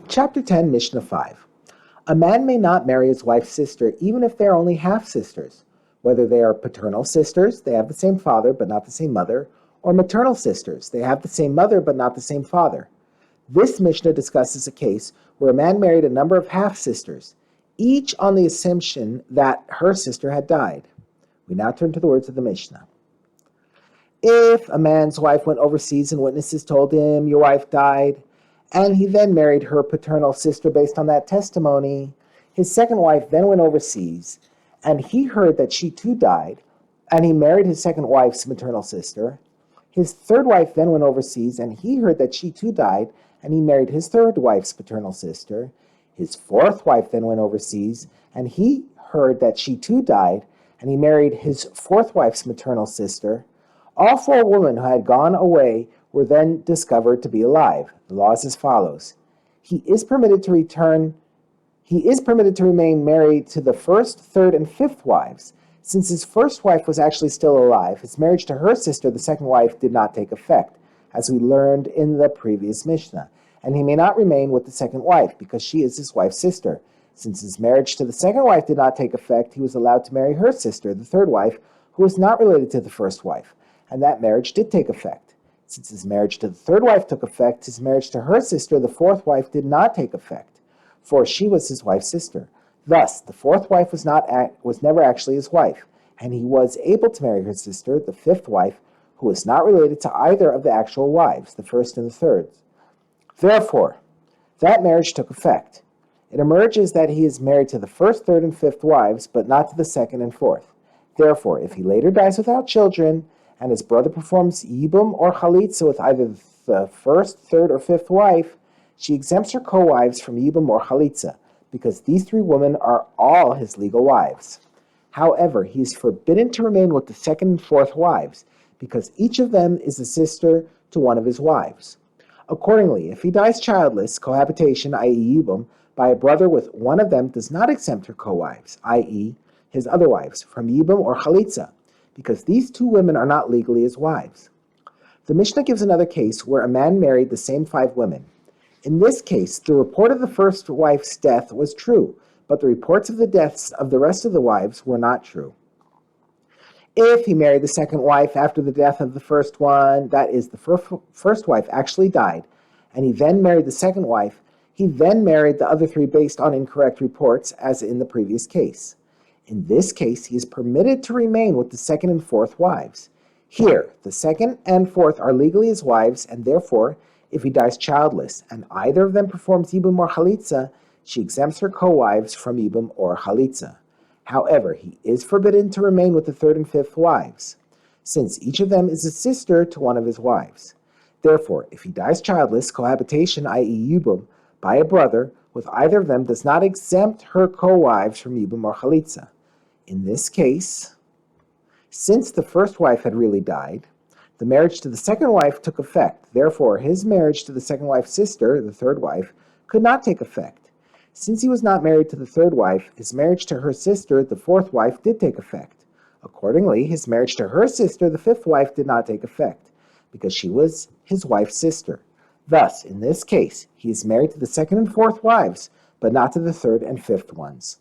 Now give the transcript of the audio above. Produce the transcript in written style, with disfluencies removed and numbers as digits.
Chapter 10, Mishnah 5. A man may not marry his wife's sister even if they are only half-sisters. Whether they are paternal sisters, they have the same father but not the same mother, or maternal sisters, they have the same mother but not the same father. This Mishnah discusses a case where a man married a number of half-sisters, each on the assumption that her sister had died. We now turn to the words of the Mishnah. If a man's wife went overseas and witnesses told him, "Your wife died," and he then married her paternal sister based on that testimony, his second wife then went overseas, and he heard that she too died, and he married his second wife's maternal sister. His third wife then went overseas, and he heard that she too died, and he married his third wife's paternal sister. His fourth wife then went overseas, and he heard that she too died, and he married his fourth wife's maternal sister. All four women who had gone away were then discovered to be alive. The law is as follows. He is permitted to remain married to the first, third, and fifth wives. Since his first wife was actually still alive, his marriage to her sister, the second wife, did not take effect, as we learned in the previous Mishnah. And he may not remain with the second wife, because she is his wife's sister. Since his marriage to the second wife did not take effect, he was allowed to marry her sister, the third wife, who was not related to the first wife, and that marriage did take effect. Since his marriage to the third wife took effect, his marriage to her sister, the fourth wife, did not take effect, for she was his wife's sister. Thus, the fourth wife was never actually his wife, and he was able to marry her sister, the fifth wife, who was not related to either of the actual wives, the first and the third. Therefore, that marriage took effect. It emerges that he is married to the first, third, and fifth wives, but not to the second and fourth. Therefore, if he later dies without children, and his brother performs yibum or chalitza with either the first, third, or fifth wife, she exempts her co-wives from yibum or chalitza, because these three women are all his legal wives. However, he is forbidden to remain with the second and fourth wives, because each of them is a sister to one of his wives. Accordingly, if he dies childless, cohabitation, i.e. yibum, by a brother with one of them does not exempt her co-wives, i.e. his other wives, from yibum or chalitza, because these two women are not legally his wives. The Mishnah gives another case where a man married the same five women. In this case, the report of the first wife's death was true, but the reports of the deaths of the rest of the wives were not true. If he married the second wife after the death of the first one, that is, the first wife actually died, and he then married the second wife, he then married the other three based on incorrect reports, as in the previous case. In this case, he is permitted to remain with the second and fourth wives. Here, the second and fourth are legally his wives, and therefore, if he dies childless, and either of them performs yibum or chalitza, she exempts her co-wives from yibum or chalitza. However, he is forbidden to remain with the third and fifth wives, since each of them is a sister to one of his wives. Therefore, if he dies childless, cohabitation, i.e. yibum, by a brother with either of them does not exempt her co-wives from yibum or chalitza. In this case, since the first wife had really died, the marriage to the second wife took effect. Therefore, his marriage to the second wife's sister, the third wife, could not take effect. Since he was not married to the third wife, his marriage to her sister, the fourth wife, did take effect. Accordingly, his marriage to her sister, the fifth wife, did not take effect, because she was his wife's sister. Thus, in this case, he is married to the second and fourth wives, but not to the third and fifth ones.